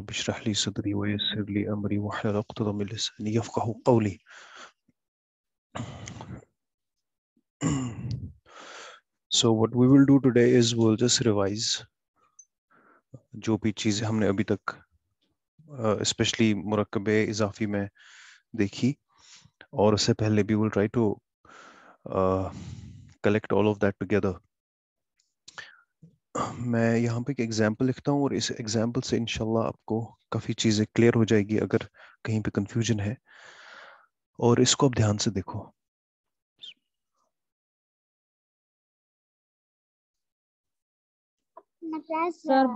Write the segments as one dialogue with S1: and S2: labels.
S1: رب اشرح لي صدري ويسر لي أمري واحلل عقدة من لساني يفقهوا قولي. So what we will do today is we'll just revise जो भी चीज़ें हमने अभी तक especially मुरक्कबे इजाफी में देखी, और उससे पहले भी we'll try to collect all of that together. मैं यहाँ पे एक एग्जाम्पल लिखता हूँ और इस एग्जाम्पल से इंशाल्लाह आपको काफ़ी चीज़ें क्लियर हो जाएगी अगर कहीं पे कंफ्यूजन है, और इसको आप ध्यान से देखो.
S2: Sir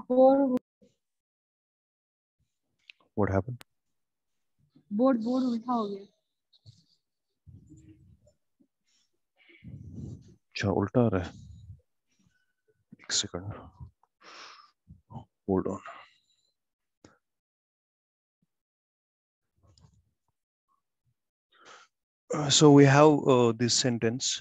S1: What happened?
S2: बोर्ड उल्टा हो गया.
S1: अच्छा, उल्टा आ रहा है. एक second, hold on. So we have this sentence.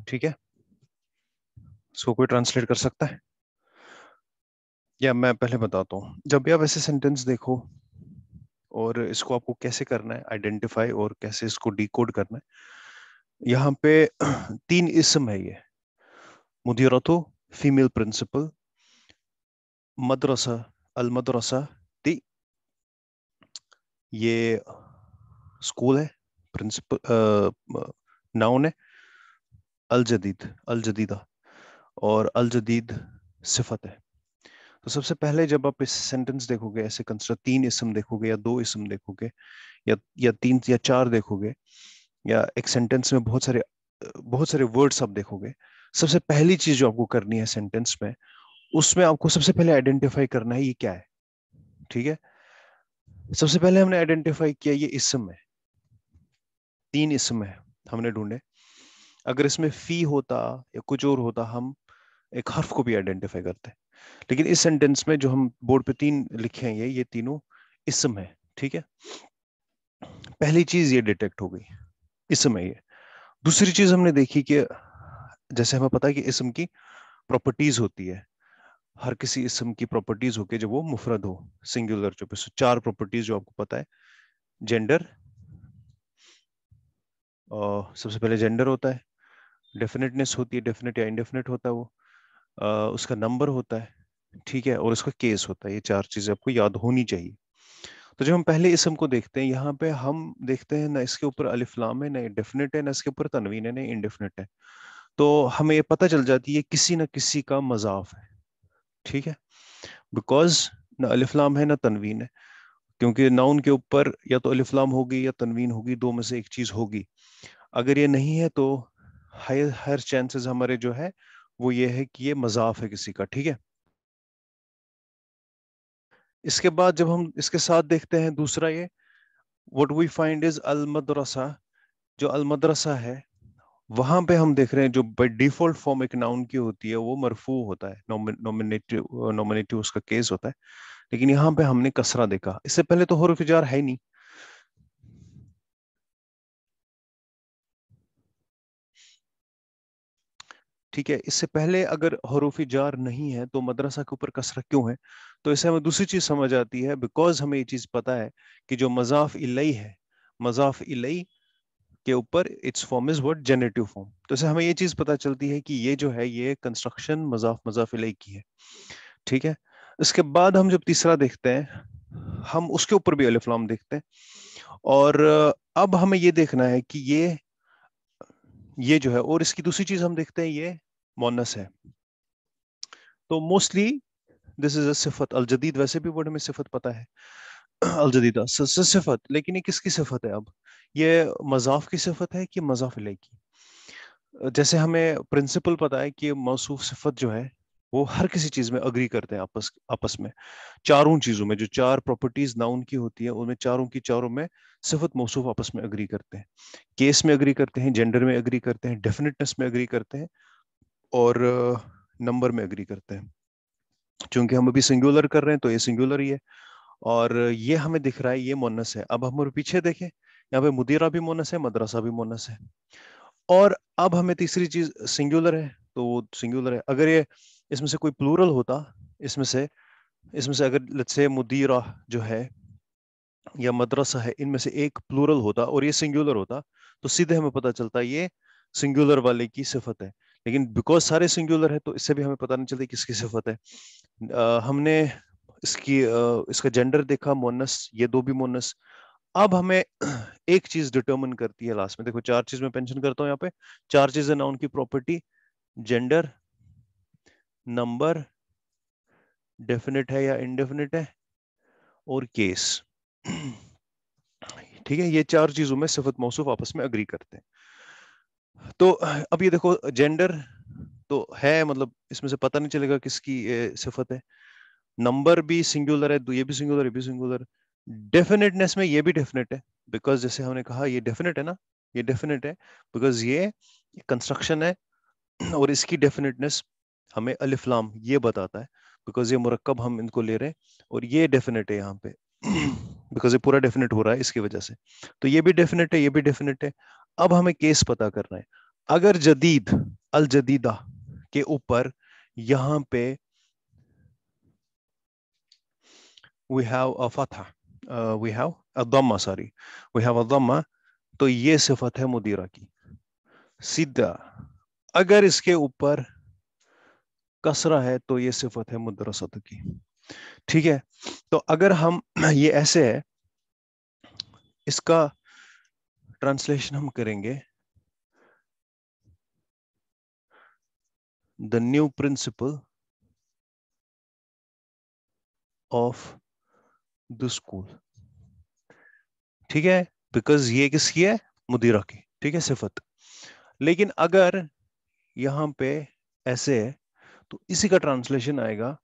S1: ठीक है, इसको कोई ट्रांसलेट कर सकता है या मैं पहले बताता हूँ. जब भी आप ऐसे सेंटेंस देखो और इसको आपको कैसे करना है आइडेंटिफाई और कैसे इसको डिकोड करना है, यहाँ पे 3 इस्म है. ये मुदीरतो फीमेल प्रिंसिपल, मदरसा अल मदरसा ती ये स्कूल है, प्रिंसिपल नाउन है, अल जदीदा और अल जदीद सिफत है. तो सबसे पहले जब आप इस सेंटेंस देखोगे, ऐसे कंस्ट्रक्ट 3 इस्म देखोगे या 2 इस्म देखोगे या 3 या 4 देखोगे, या एक सेंटेंस में बहुत सारे वर्ड्स आप देखोगे, सबसे पहली चीज जो आपको करनी है सेंटेंस में, उसमें आपको सबसे पहले आइडेंटिफाई करना है ये क्या है. ठीक है, सबसे पहले हमने आइडेंटिफाई किया ये इस्म है. 3 इस्म है हमने ढूंढे. अगर इसमें फी होता या कुछ और होता हम एक हर्फ को भी आइडेंटिफाई करते, लेकिन इस सेंटेंस में जो हम बोर्ड पे 3 लिखे हैं ये तीनों इस्म है. ठीक है, पहली चीज ये डिटेक्ट हो गई, इस्म है ये. दूसरी चीज हमने देखी कि जैसे हमें पता है कि इस्म की प्रॉपर्टीज होती है, हर किसी इस्म की प्रॉपर्टीज होके जब वो मुफरद हो, सिंगुलर जो पे 4 प्रॉपर्टीज जो आपको पता है. जेंडर, सबसे पहले जेंडर होता है, डेफिनेटनेस होती है, डेफिनेट या इंडेफिनेट होता है वो, उसका नंबर होता है, ठीक है, और उसका केस होता है. ये 4 चीजें आपको याद होनी चाहिए. तो जब हम पहले इस्म को देखते हैं, यहाँ पे हम देखते हैं ना इसके ऊपर अलिफ लाम है, ना डेफिनेट है, ना इसके ऊपर तनवीन है, ना इंडेफिनेट है. तो हमें ये पता चल जाती है किसी ना किसी का मजाफ है. ठीक है, बिकॉज ना अलिफ लाम है ना तनवीन है, क्योंकि नाउन के ऊपर या तो अलिफ लाम होगी या तनवीन होगी, दो में से एक चीज होगी. अगर ये नहीं है तो हर चांसेस हमारे जो है वो ये है कि ये मजाफ है किसी का. ठीक है, इसके बाद जब हम इसके साथ देखते हैं दूसरा, ये व्हाट वी फाइंड इज अल मदरसा. जो अल मदरसा है वहां पे हम देख रहे हैं जो बाय डिफॉल्ट फॉर्म एक नाउन की होती है वो मरफू होता है, नॉमिनेटिव उसका केस होता है. लेकिन यहाँ पे हमने कसरा देखा, इससे पहले तो हुर्फ जार है ही नहीं. ठीक है, इससे पहले अगर हरूफ जार नहीं है तो मदरसा के ऊपर कसरा क्यों है. तो इससे हमें दूसरी चीज समझ आती है, बिकॉज हमें ये चीज पता है कि जो मजाफ इलई है, मजाफ इलई के ऊपर it's form is what, generative form. तो इससे हमें ये चीज पता चलती है कि ये जो है ये कंस्ट्रक्शन मजाफ इलई की है. ठीक है, इसके बाद हम जब तीसरा देखते हैं हम उसके ऊपर भी अलिफ लाम देखते हैं, और अब हमें ये देखना है कि ये जो है, और इसकी दूसरी चीज हम देखते हैं ये मोनस है. तो मोस्टली दिस इज अ सिफत. अल जदीद वैसे भी वर्ड में सिफत पता है, अल जदीदा सिफत, लेकिन ये किसकी सिफत है अब, ये मजाफ की सिफत है कि मजाफ इलैह की. जैसे हमें प्रिंसिपल पता है कि मौसूफ सिफत जो है वो हर किसी चीज में अग्री करते हैं आपस आपस में. चारों चीजों में जो 4 प्रॉपर्टीज नाउन की होती है उनमें चारों की चारों में सिफत मौसूफ आपस में अग्री करते हैं, केस में अग्री करते हैं, जेंडर में अग्री करते हैं, डेफिनेटनेस में अग्री करते हैं, اور نمبر میں اگری کرتے ہیں. چونکہ ہم ابھی سنگولر کر رہے ہیں تو یہ سنگولر ہی ہے, اور یہ ہمیں دکھ رہا ہے یہ مونس ہے. اب ہم پیچھے دیکھیں, یہاں پہ مدیرہ بھی مونس ہے, مدرسہ بھی مونس ہے. اور اب ہمیں تیسری چیز سنگولر ہے تو وہ سنگولر ہے. اگر یہ اس میں سے کوئی پلورل ہوتا, اس میں سے اگر لیٹس سے مدیرہ جو ہے یا مدرسہ ہے, ان میں سے ایک پلورل ہوتا اور یہ سنگولر ہوتا, تو سیدھے ہمیں پتہ چلتا یہ سنگولر والے کی صفت ہے. لیکن بیکاز سارے سنگولر ہے تو اس سے بھی ہمیں پتہ نہیں چلتا کس کی صفت ہے. ہم نے اس کا جینڈر دیکھا مونس, یہ دو بھی مونس. اب ہمیں ایک چیز ڈٹرمن کرتی ہے لاسٹ میں. دیکھو 4 چیز میں پینشن کرتا ہوں یہاں پہ. 4 چیزیں ناؤن کی پراپرٹی, جینڈر, نمبر, ڈیفینٹ ہے یا انڈیفینٹ ہے, اور کیس. ٹھیک ہے, یہ 4 چیزوں میں صفت موصوف آپس میں اگری کرتے ہیں. تو اب یہ دیکھو جینڈر تو ہے, مطلب اس میں سے پتہ نہیں چلے گا کس کی صفت ہے. نمبر بھی سنگولر ہے, یہ بھی سنگولر, یہ بھی سنگولر. ڈیفینٹنس میں یہ بھی ڈیفینٹ ہے, بیکاز جیسے ہم نے کہا یہ ڈیفینٹ ہے نا, یہ ڈیفینٹ ہے بیکاز یہ کنسٹرکشن ہے, اور اس کی ڈیفینٹنس ہمیں الف لام یہ بتاتا ہے, بیکاز یہ مرکب ہم ان کو لے رہے ہیں, اور یہ ڈیفینٹ ہے یہاں پہ بیکاز یہ پورا ڈیفینٹ ہو رہا ہے اس کی وجہ سے. تو یہ بھی ڈیفینٹ ہے, یہ بھی ڈیفینٹ ہے. اب ہمیں کیس پتا کرنا ہے. اگر جدید الجدیدہ کے اوپر یہاں پہ we have a Fath, we have a ضمہ, sorry, we have a ضمہ, تو یہ صفت ہے مدیرہ کی. سیدھا اگر اس کے اوپر کسرہ ہے تو یہ صفت ہے مدرسۃ کی. ٹھیک ہے, تو اگر ہم یہ ایسے ہے, اس کا ٹرانسلیشن ہم کریں گے, the new principal of the school. ٹھیک ہے, بیکاز یہ کس کی ہے, مدیرہ کی. ٹھیک ہے, صفت. لیکن اگر یہاں پہ ایسے ہے تو اسی کا ٹرانسلیشن آئے گا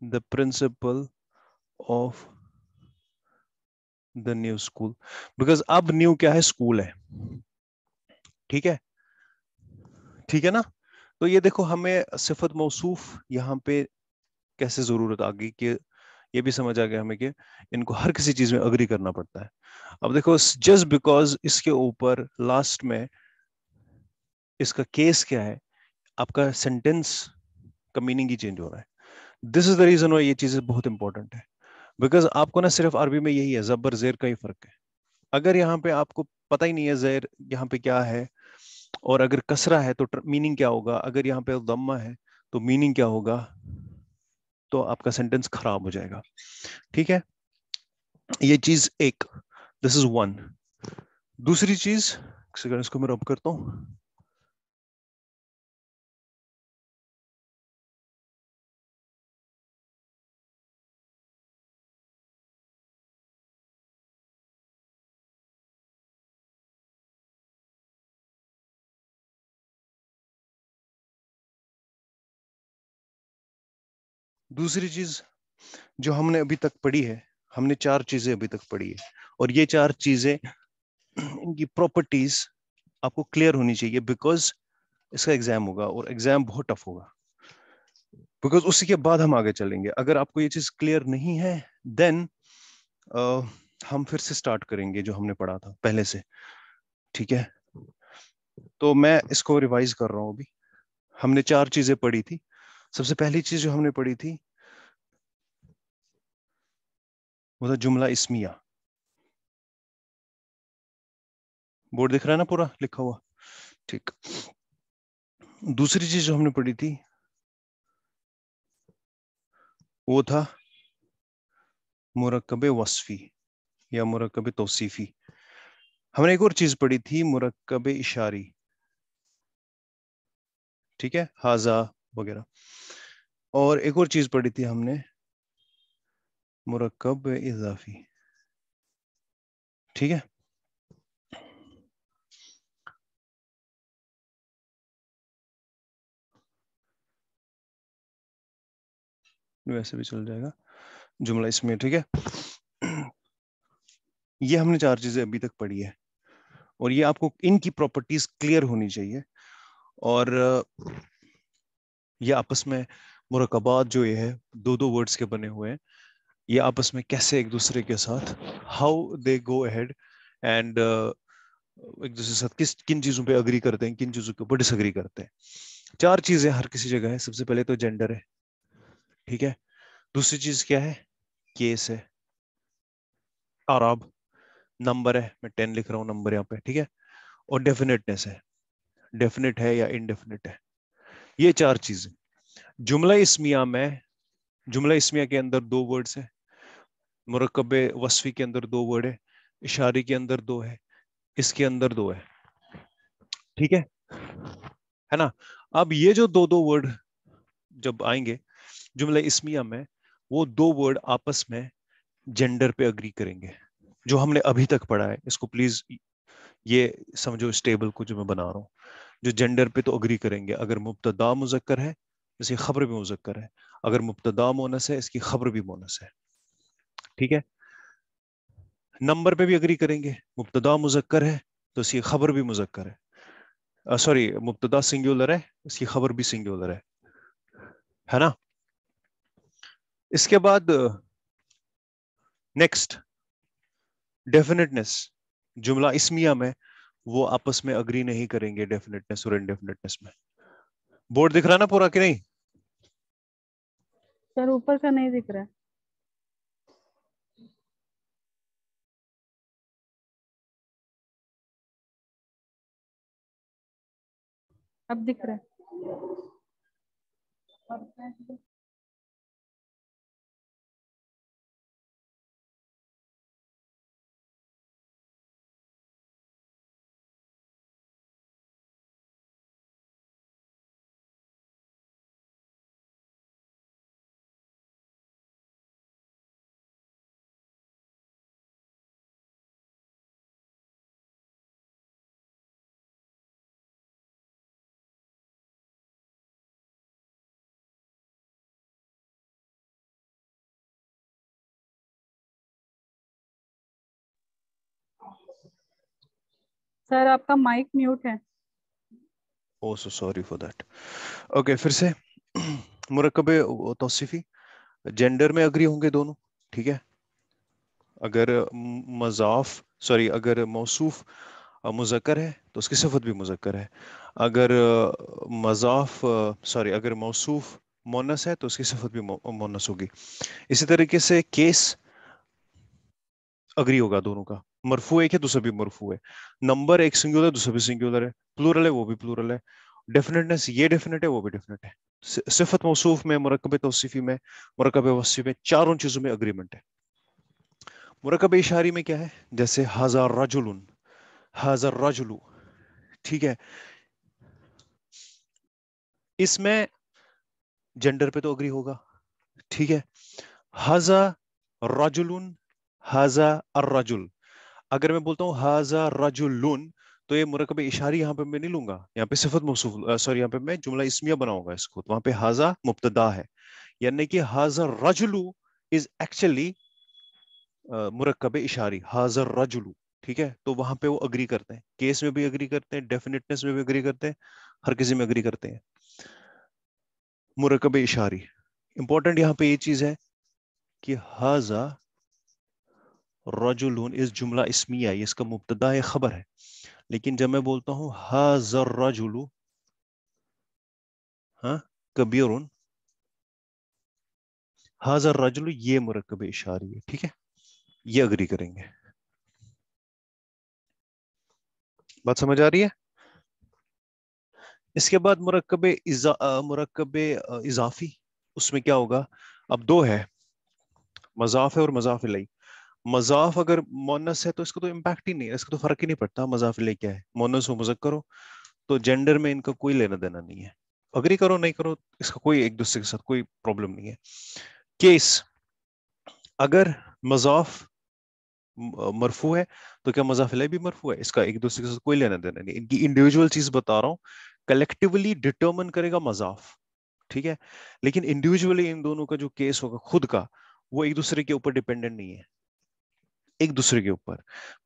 S1: the principal of the new school, because اب نیو کیا ہے, اسکول ہے. ٹھیک ہے, ٹھیک ہے نا. تو یہ دیکھو ہمیں صفت موصوف یہاں پہ کیسے ضرورت آ گئی, کہ یہ بھی سمجھ آ گیا ہمیں کہ ان کو ہر کسی چیز میں اگری کرنا پڑتا ہے. اب دیکھو جسٹ بیکاز اس کے اوپر لاسٹ میں اس کا کیس کیا ہے, آپ کا سینٹینس کا میننگ ہی چینج ہو رہا ہے. دس از دا ریزن وائی یہ چیزیں بہت انپورٹنٹ ہے, بیکاز آپ کو نا صرف عربی میں یہی ہے, زبر زیر کا ہی فرق ہے. اگر یہاں پہ آپ کو پتہ ہی نہیں ہے زیر یہاں پہ کیا ہے, اور اگر کسرہ ہے تو میننگ کیا ہوگا, اگر یہاں پہ ضمہ ہے تو میننگ کیا ہوگا, تو آپ کا سینٹینس خراب ہو جائے گا. ٹھیک ہے, یہ چیز ایک, دس از ون. دوسری چیز, اس کو میں رب کرتا ہوں. دوسری چیز جو ہم نے ابھی تک پڑھی ہے, ہم نے 4 چیزیں ابھی تک پڑھی ہے, اور یہ 4 چیزیں ان کی پراپرٹیز آپ کو کلیئر ہونی چاہیے, بیکاز اس کا ایگزام ہوگا, اور ایگزام بہت ٹف ہوگا, بیکاز اسی کے بعد ہم آگے چلیں گے. اگر آپ کو یہ چیز کلیئر نہیں ہے دین ہم پھر سے سٹارٹ کریں گے جو ہم نے پڑھا تھا پہلے سے. ٹھیک ہے, تو میں اس کو ریوائز کر رہا ہوں. ابھی ہم نے 4 چیزیں پڑھی تھی. سب سے پہلی چیز جو ہم نے پڑھی تھی وہ تھا جملہ اسمیہ. بورڈ دکھ رہا ہے نا پورا لکھا ہوا, ٹھیک. دوسری چیز جو ہم نے پڑھی تھی وہ تھا مرکب وصفی یا مرکب توصیفی. ہم نے ایک اور چیز پڑھی تھی مرکب اشاری, ٹھیک ہے, ہاذا وغیرہ. اور ایک اور چیز پڑھی تھی ہم نے مرکب اضافی. ٹھیک ہے, ویسے بھی چل جائے گا جملہ اس میں. ٹھیک ہے, یہ ہم نے 4 چیزیں ابھی تک پڑھی ہے. اور یہ آپ کو ان کی پراپرٹیز کلیئر ہونی چاہیے. اور یہ آپس میں مرکبات جو یہ ہے دو دو ورڈز کے بنے ہوئے ہیں, یہ آپس میں کیسے ایک دوسرے کے ساتھ how they go ahead and ایک دوسرے کے ساتھ کن چیزوں پہ اگری کرتے ہیں, کن چیزوں کے اوپر ڈس اگری کرتے ہیں. 4 چیزیں ہر کسی جگہ ہے. سب سے پہلے تو جینڈر ہے, ٹھیک ہے. دوسری چیز کیا ہے؟ کیس ہے, اعراب, نمبر ہے, میں 10 لکھ رہا ہوں نمبر یہاں پہ, ٹھیک ہے. اور ڈیفینیٹنیس ہے, ڈیفینیٹ ہے یا انڈیفینیٹ ہے. یہ 4 چیزیں. جملہ اسمیہ کے اندر 2 ورڈز ہیں, مرکب وصفی کے اندر 2 ورڈ ہے, اشاری کے اندر 2 ہے, اس کے اندر 2 ہے, ٹھیک ہے نا. اب یہ جو 2 ورڈ جب آئیں گے جملہ اسمیہ میں, وہ 2 ورڈ آپس میں جینڈر پہ اگری کریں گے. جو ہم نے ابھی تک پڑھا ہے, اس کو پلیز یہ سمجھو اس ٹیبل کو جو میں بنا رہا ہوں, جو جینڈر پہ تو اگری کریں گے. اگر مبتدا مذکر ہے اس کی خبر بھی مذکر ہے, اگر مبتدا مونس ہے اس کی خبر بھی مونس ہے, ٹھیک ہے. نمبر پہ بھی اگری کریں گے, مبتدا مذکر ہے تو اس کی خبر بھی مذکر ہے, سوری مبتدا سنگولر ہے اس کی خبر بھی سنگولر ہے نا. اس کے بعد نیکسٹ ڈیفینیٹنس. جملہ اسمیہ میں وہ آپس میں اگری نہیں کریں گے ڈیفینیٹنس اور انڈیفینیٹنس میں. بورڈ دکھ رہا نا پورا کہ نہیں؟
S2: سر اوپر کا نہیں دکھ رہا ہے. اب دکھ رہا ہے. سر آپ کا مائک میوٹ ہے.
S1: Oh, so sorry for that. Okay, پھر سے مرکب توصیفی جینڈر میں اگری ہوں گے دونوں, ٹھیک ہے. اگر اگر موصوف مذکر ہے تو اس کی صفت بھی مذکر ہے. اگر اگر موصوف مونس ہے تو اس کی صفت بھی مونس ہوگی. اسی طریقے سے کیس اگری ہوگا دونوں کا. مرفوع ایک ہے دوسرا بھی مرفوع ہے, نمبر ایک سنگولر ہے دوسرا بھی سنگولر ہے, پلورل ہے وہ بھی پلورل ہے, ڈیفینیٹنس یہ ڈیفینیٹ ہے وہ بھی ڈیفینیٹ ہے. صفت موصوف میں, مرکب توصیفی میں, مرکب وصفی میں, چاروں چیزوں میں اگریمنٹ ہے. مرکب اشاری میں کیا ہے؟ جیسے ھذا رجل, ھذا الرجل, ٹھیک ہے. اس میں جینڈر پہ تو اگری ہوگا, ٹھیک ہے. ھذا رجل, ھذا الرجل. اگر میں بولتا ہوں ھذا رجل تو یہ مرکب اشاری یہاں پہ میں نہیں لوں گا, یہاں پہ صفت موصوف یہاں پہ میں جملہ اسمیہ بناؤں گا اس کو, وہاں پہ ھذا مبتدا ہے, یعنی کہ ھذا الرجل از ایکچولی مرکب اشاری, ھذا الرجل, ٹھیک ہے. تو وہاں پہ وہ اگری کرتے ہیں, کیس میں بھی اگری کرتے ہیں, ڈیفینیٹنس میں بھی اگری کرتے ہیں, ہر کسی میں اگری کرتے ہیں. مرکب اشاری امپورٹنٹ یہاں پہ یہ چیز ہے کہ ھذا رجل اس جملہ اسمیہ, یہ اس کا مبتدا ہے, خبر ہے. لیکن جب میں بولتا ہوں ھذا الرجل کبیر, ھذا الرجل یہ مرکب اشاری ہے, ٹھیک ہے. یہ اگری کریں گے. بات سمجھ آ رہی ہے؟ اس کے بعد مرکب اضافی, اس میں کیا ہوگا؟ اب 2 ہے, مضاف ہے اور مضاف الیہ. مضاف اگر مونس ہے تو اس کو تو امپیکٹ ہی نہیں ہے, اس کو تو فرق ہی نہیں پڑتا مضاف الیہ کیا ہے, مونس ہو مذکر ہو, تو جینڈر میں ان کا کوئی لینا دینا نہیں ہے. اگری کرو نہیں کرو اس کا کوئی ایک دوسرے کے ساتھ کوئی پرابلم نہیں ہے. کیس اگر مضاف مرفوع ہے تو کیا مضاف الیہ بھی مرفوع ہے؟ اس کا ایک دوسرے کے ساتھ کوئی لینا دینا نہیں. ان کی انڈیویجول چیز بتا رہا ہوں, کلیکٹیولی ڈٹرمن کرے گا مضاف, ٹھیک ہے. لیکن انڈیویجولی ان دونوں کا جو کیس ہوگا خود کا, وہ ایک دوسرے کے اوپر ڈیپینڈنٹ نہیں ہے, ایک دوسرے کے اوپر.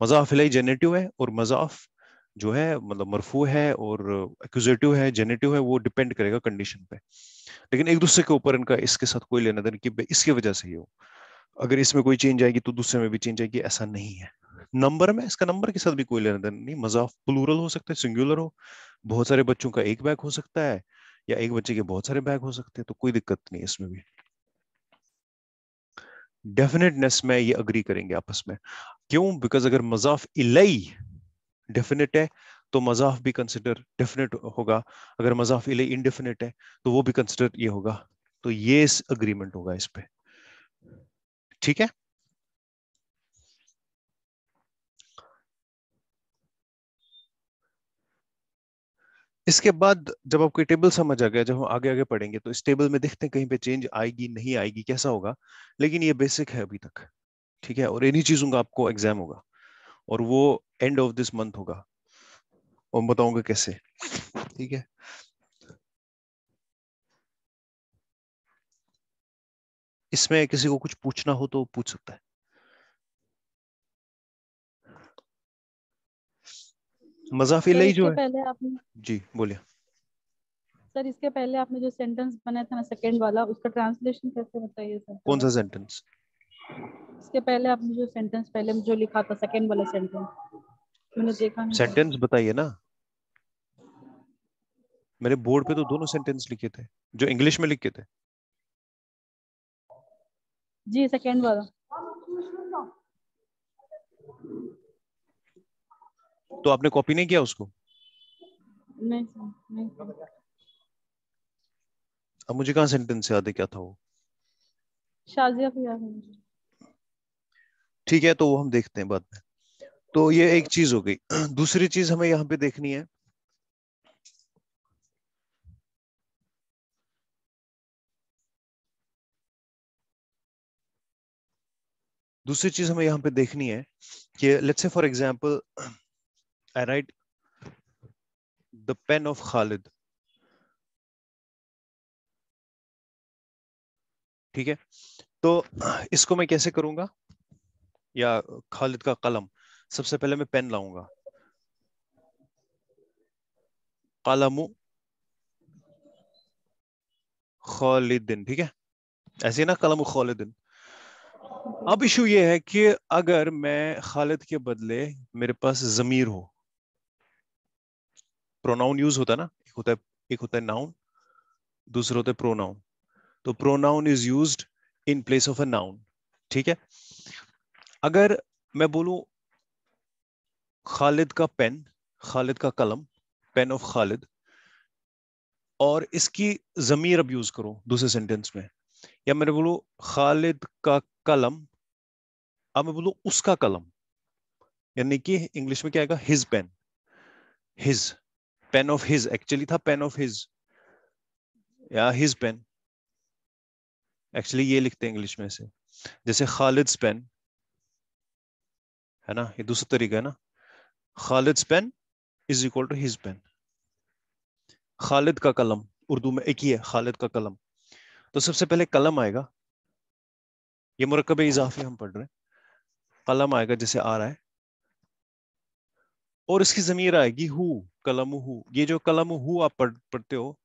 S1: مضاف الیہ جنریٹو ہے اور مضاف جو है मतलब मरफू है और एक्यूजेटिव है, जेनेटिव है, वो डिपेंड करेगा कंडीशन पे, लेकिन एक दूसरे के ऊपर इनका इसके साथ कोई लेना देना कि इसकी वजह से ही हो, अगर इसमें कोई चेंज आएगी तो दूसरे में भी चेंज आएगी, ऐसा नहीं है। नंबर में इसका नंबर के साथ भी कोई लेना देना नहीं, मजाफ प्लूरल हो सकता है, सिंगुलर हो, बहुत सारे बच्चों का एक बैग हो सकता है, या एक बच्चे के बहुत सारे बैग हो सकते हैं, तो कोई दिक्कत नहीं है इसमें भी। डेफिनेटनेस में ये अग्री करेंगे आपस में, क्यों? बिकॉज अगर मजाफ इलई डेफिनेट है तो मजाफ भी कंसिडर डेफिनेट होगा, अगर मजाफ इलई इनडेफिनेट है तो वो भी कंसिडर ये होगा, तो ये अग्रीमेंट होगा इस पे, ठीक है। इसके बाद जब आपको टेबल समझ आ गया, जब हम आगे आगे पढ़ेंगे तो इस टेबल में देखते हैं कहीं पे चेंज आएगी नहीं आएगी, कैसा होगा, लेकिन ये बेसिक है अभी तक, ठीक है। और इन्हीं चीजों का आपको एग्जाम होगा, और वो एंड ऑफ दिस मंथ होगा, और बताऊंगा कैसे, ठीक है। इसमें किसी को कुछ पूछना हो तो पूछ सकता है। मजाफ
S2: सर
S1: इलही जो
S2: इसके
S1: है,
S2: पहले आपने
S1: जी बोलिए।
S2: सर इसके पहले आपने जो सेंटेंस बनाया था ना सेकंड वाला, उसका ट्रांसलेशन कैसे बताइए सर
S1: कौन
S2: थोड़ा।
S1: सा सेंटेंस?
S2: इसके पहले आपने जो सेंटेंस पहले जो लिखा था सेकंड वाला सेंटेंस, मैंने देखा नहीं था।
S1: सेंटेंस बताइए ना, मेरे बोर्ड पे तो दोनों सेंटेंस लिखे थे जो इंग्लिश में लिखे थे।
S2: जी सेकंड वाला।
S1: तो आपने कॉपी नहीं किया उसको?
S2: नहीं सर नहीं सर।
S1: अब मुझे कहाँ सेंटेंस याद है क्या था वो?
S2: शाजिया को याद है मुझे।
S1: ठीक है, तो वो हम देखते हैं बाद में। तो ये एक चीज हो गई। दूसरी चीज हमें यहाँ पे देखनी है, दूसरी चीज हमें यहाँ पे देखनी है कि let's say for example I right the pen of Khalid, ठीक है। तो इसको मैं कैसे करूंगा, या खालिद का कलम, सबसे पहले मैं पेन लाऊंगा, कलमु खालिदिन, ठीक है, ऐसे ही ना, कलमु खालिदिन। अब इशू ये है कि अगर मैं खालिद के बदले मेरे पास जमीर हो, प्रोनाउन यूज होता है ना, एक होता है नाउन, दूसरा होता है प्रोनाउन, तो pronoun is used in place of a noun, ठीक है। अगर मैं बोलूं खालिद का पेन, खालिद का कलम, पेन ऑफ खालिद, और इसकी जमीर अब यूज करूं दूसरे सेंटेंस में, या मैंने बोलूं खालिद का कलम, अब मैं बोलूं उसका कलम, यानी कि इंग्लिश में क्या आएगा, his pen, his pen of his, actually था पेन ऑफ हिज, या हिज पेन, एक्चुअली ये लिखते हैं इंग्लिश में से, जैसे खालिद पेन है ना, ये दूसरा तरीका है ना, Khalid pen is equal to his pen, Khalid का कलम उर्दू में एक ही है, खालिद का कलम, तो सबसे पहले कलम आएगा, ये मुरक्कब इजाफी हम पढ़ रहे हैं, कलम आएगा जैसे आ रहा है, और इसकी जमीर आएगी हु, कलम हु, ये जो कलम हु आप पढ़ते हो,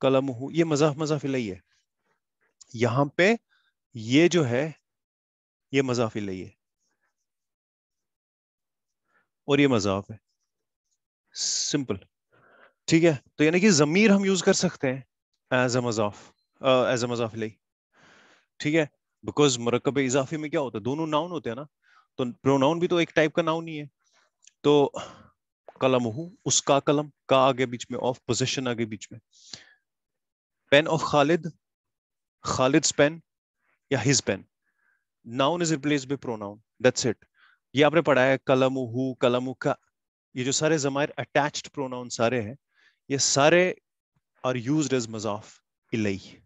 S1: कलम हु, ये मजाफ मजाफ इलैही है, यहाँ पे ये जो है ये मजाफ इलैही है, और ये मजाफ है, सिंपल, ठीक है। तो यानी कि जमीर हम यूज कर सकते हैं एज अ मजाफ, एज अ मजाफ इलैही, ठीक है। बिकॉज मुरक्कब इजाफी में क्या होता है, दोनों नाउन होते हैं ना, तो प्रोनाउन भी तो एक टाइप का नाउन ही है, तो कलम हु, उसका कलम, का आगे बीच में, ऑफ पोजीशन आगे बीच में, pen of Khalid, Khalid pen या his pen, noun is replace by pronoun, that's it. ये आपने पढ़ा है, कलम हु, कलम का, ये जो सारे जमायर अटैच्ड प्रोनाउन सारे हैं, ये सारे आर यूज्ड एज मजाफ इलैही,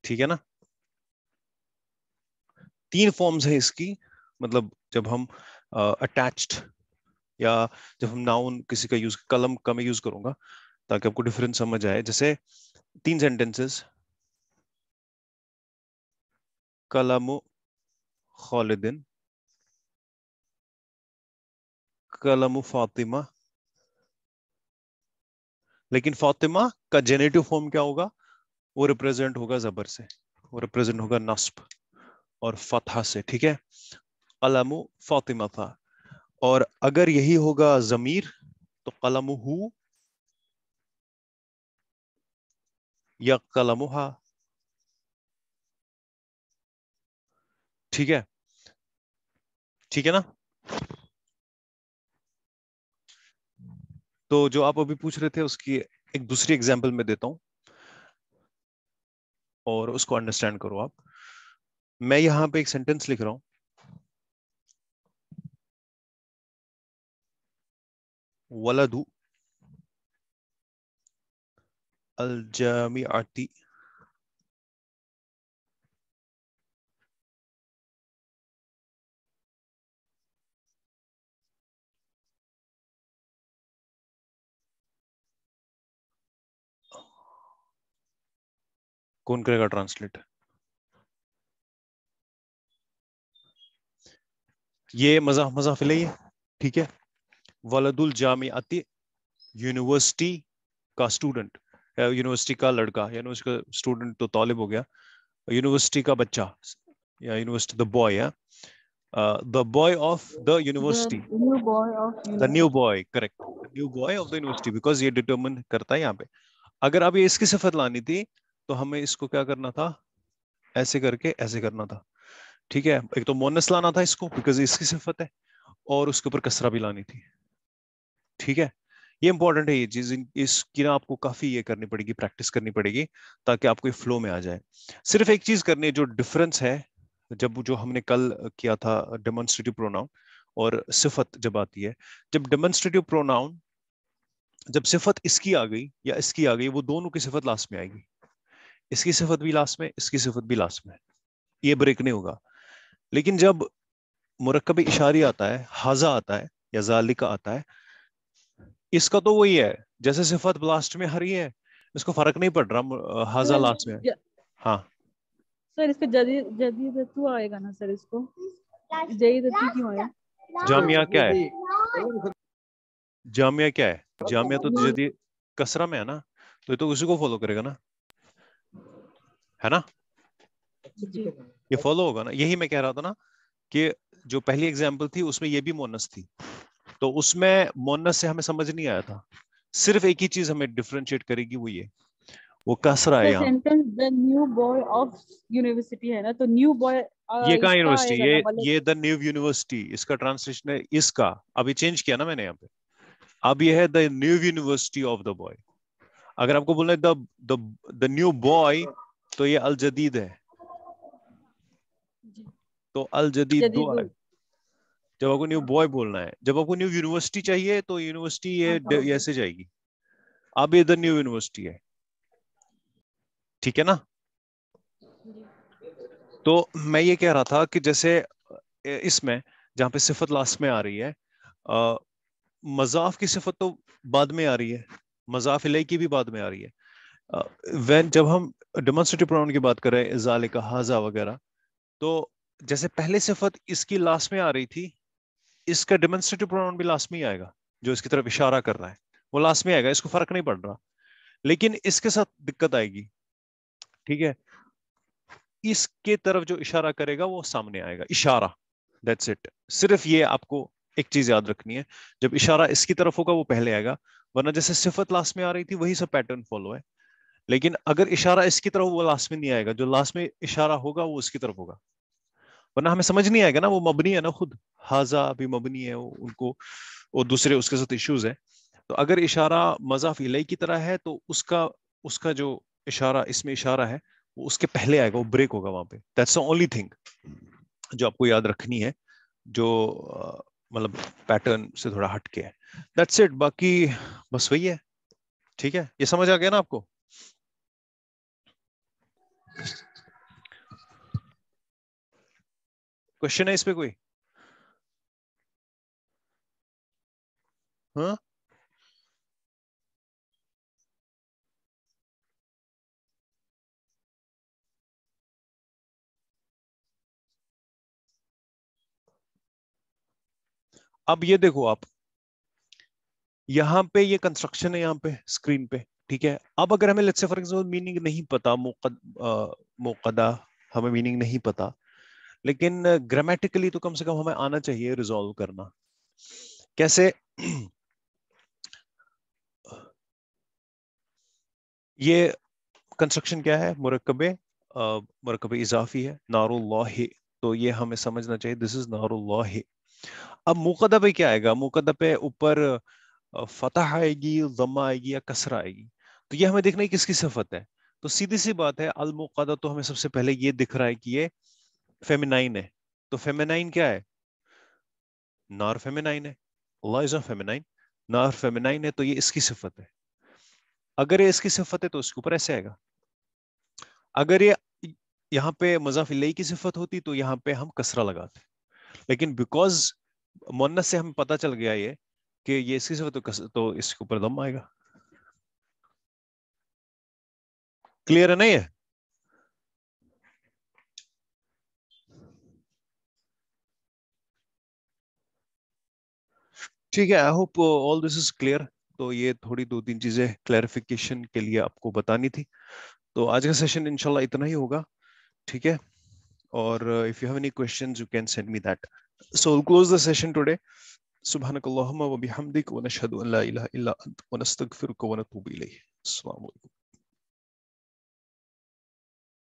S1: ठीक है ना। तीन फॉर्म्स है इसकी, मतलब जब हम अटैच्ड, या जब हम नाउन किसी का यूज, कलम का मैं यूज करूंगा ताकि आपको डिफरेंस समझ आए, जैसे तीन सेंटेंसेस, कलम खालिदिन, कलम फातिमा, लेकिन फातिमा का जेनेटिव फॉर्म क्या होगा, वो रिप्रेजेंट होगा जबर से, वो रिप्रेजेंट होगा नस्ब और फतहा से, ठीक है। कलमु फातिमा था, और अगर यही होगा जमीर तो कलमुहु या कलमुहा, ठीक है, ठीक है ना। तो जो आप अभी पूछ रहे थे उसकी एक दूसरी एग्जांपल मैं देता हूं और उसको अंडरस्टैंड करो आप। मैं यहां पे एक सेंटेंस लिख रहा हूं, वलदु अल जामिअती, कौन करेगा ट्रांसलेट? ये मजाफ है, ठीक है। वलदुल जामिअती, यूनिवर्सिटी का स्टूडेंट, यूनिवर्सिटी का लड़का, यूनिवर्सिटी का स्टूडेंट तो तालिब हो गया, यूनिवर्सिटी का बच्चा या university the boy, the boy of the
S2: The
S1: university,
S2: new boy of
S1: the new
S2: university.
S1: Boy, correct, the new boy of the university, because ये डिटरमिन करता है यहाँ पे। अगर अब ये इसकी सिफत लानी थी तो हमें इसको क्या करना था, ऐसे करके ऐसे करना था, ठीक है। एक तो मोनस लाना था इसको बिकॉज इसकी सिफत है, और उसके ऊपर कसरा भी लानी थी, ठीक है। ये इंपॉर्टेंट है ये चीज, इसकी ना आपको काफी ये करनी पड़ेगी, प्रैक्टिस करनी पड़ेगी, ताकि आपको ये फ्लो में आ जाए। सिर्फ एक चीज करनी है, जो डिफरेंस है जब जो हमने कल किया था डेमोन्स्ट्रेटिव प्रोनाउन और सिफत जब आती है, जब डेमोन्स्ट्रेटिव प्रोनाउन, जब सिफत इसकी आ गई या इसकी आ गई, वो दोनों की सिफत लास्ट में आएगी, इसकी सिफत भी लास्ट में, इसकी सिफत भी लास्ट में, ये ब्रेक नहीं होगा। लेकिन जब मुरक्कब इशारी आता है, हाजा आता है या जालिका आता है, इसका तो वही है, जैसे सिफत लास्ट में हरी है, इसको फर्क नहीं पड़ रहा हाजा
S2: सर
S1: लास्ट में है। हाँ,
S2: सर इस पे जदीद जदीद तू आएगा ना सर, इसको जदीद तू क्यों आया?
S1: जामिया क्या है, जामिया क्या है, जामिया तो जदी कसरा में है ना, तो ये तो उसी को फॉलो करेगा ना, है ना,
S2: जी।
S1: ये फॉलो होगा ना। यही मैं कह रहा था ना कि जो पहली एग्जांपल थी उसमें ये भी मोनस थी, तो उसमें मोनस से हमें समझ नहीं आया था, सिर्फ एक ही चीज हमें डिफरेंशिएट करेगी, वो ये, वो कसरा है
S2: सर
S1: यहाँ।
S2: Sentence the new boy of university है ना, तो न्यू बॉय
S1: ये कहाँ
S2: इसका
S1: यूनिवर्सिटी,
S2: आएगा ना, मतलब
S1: ये द न्यू यूनिवर्सिटी, इसका ट्रांसलेशन है इसका, अभी चेंज किया ना मैंने यहाँ पे, अब ये है the new university of the boy. अगर आपको बोलना है द द न्यू बॉय, तो ये अल जदीद है, तो अल जदीद दो
S2: जदीद।
S1: है। जब आपको न्यू बॉय बोलना है, जब आपको न्यू यूनिवर्सिटी चाहिए तो यूनिवर्सिटी ये ऐसे जाएगी, अब ये द न्यू यूनिवर्सिटी है, ठीक है ना। तो मैं ये कह रहा था कि जैसे इसमें जहाँ पे सिफत लास्ट में आ रही है, अ, मजाफ की सिफत तो बाद में आ रही है, मजाफ इलैहि की भी बाद में आ रही है। व्हेन जब हम डेमोन्स्ट्रेटिव प्रोनाउन की बात करें, ज़ालिका, हाजा वगैरह, तो जैसे पहले सिफत इसकी लास्ट में आ रही थी, इसका डेमोन्स्ट्रेटिव प्रोनाउन भी लास्ट में ही आएगा, जो इसकी तरफ इशारा कर रहा है वो लास्ट में आएगा, इसको फर्क नहीं पड़ रहा। लेकिन इसके साथ दिक्कत आएगी, ठीक है, इसके तरफ जो इशारा करेगा वो सामने आएगा, इशारा, दैट्स इट। सिर्फ ये आपको एक चीज याद रखनी है, जब इशारा इसकी तरफ होगा वो पहले आएगा, वरना जैसे सिफत लास्ट में आ रही थी वही सब पैटर्न फॉलो है। लेकिन अगर इशारा इसकी तरफ, वो लास्ट में नहीं आएगा, जो लास्ट में इशारा होगा वो उसकी तरफ होगा, वरना हमें समझ नहीं आएगा ना, वो मबनी है ना खुद, हाजा भी मबनी है उनको, और दूसरे उसके साथ इश्यूज है। तो अगर इशारा मजाफ इलैहि की तरह है तो उसका उसका जो इशारा इसमें इशारा है वो उसके पहले आएगा, वो ब्रेक होगा वहां पे, दैट्स द ओनली थिंग जो आपको याद रखनी है, जो मतलब पैटर्न से थोड़ा हटके है, दैट्स इट। बाकी बस वही है, ठीक है, ये समझ आ गया ना आपको? क्वेश्चन है इस पे कोई? हाँ, अब ये देखो आप, یہاں پہ یہ کنسٹرکشن ہے یہاں پہ اسکرین پہ, ٹھیک ہے. اب اگر ہمیں let's say for example meaning نہیں پتا, موقدہ ہمیں میننگ نہیں پتا, لیکن گرامیٹیکلی تو کم سے کم ہمیں آنا چاہیے ریزالو کرنا. کیسے؟ یہ کنسٹرکشن کیا ہے؟ مرکب اضافی ہے, نار اللہ, تو یہ ہمیں سمجھنا چاہیے دس از نار اللہ. اب موقدہ پہ کیا آئے گا؟ موقدہ پہ اوپر فتح آئے گی, ضمہ آئے گی, یا کسرہ آئے گی؟ تو یہ ہمیں دیکھنا ہے کس کی صفت ہے. تو سیدھی سی بات ہے, الموقدہ تو ہمیں سب سے پہلے یہ دکھ رہا ہے کہ یہ فیمینائن ہے. تو فیمینائن کیا ہے؟ نار فیمینائن ہے, اللہ از اے فیمینائن, نار فیمینائن ہے, تو یہ اس کی صفت ہے. اگر یہ اس کی صفت ہے تو اس کے اوپر ایسے آئے گا. اگر یہ یہاں پہ مضاف الیہ کی صفت ہوتی تو یہاں پہ ہم کسرہ لگاتے, لیکن بیکاز مؤنث سے ہمیں پتہ چل گیا یہ کہ یہ اس کی صفت تو اس کے اوپر ضم آئے گا. کلیئر ہے نہیں ہے؟ ٹھیک ہے, I hope all this is clear. تو یہ تھوڑی 2-3 چیزیں کلیریفیکیشن کے لیے آپ کو بتانی تھی. تو آج کا سیشن انشاءاللہ اتنا ہی ہوگا, ٹھیک ہے. اور if you have any questions you can send me that. So we'll close the session today. سبحانك اللهم وبحمدك ونشهد أن لا إله إلا أنت ونستغفرك ونتوب إليه. السلام عليكم.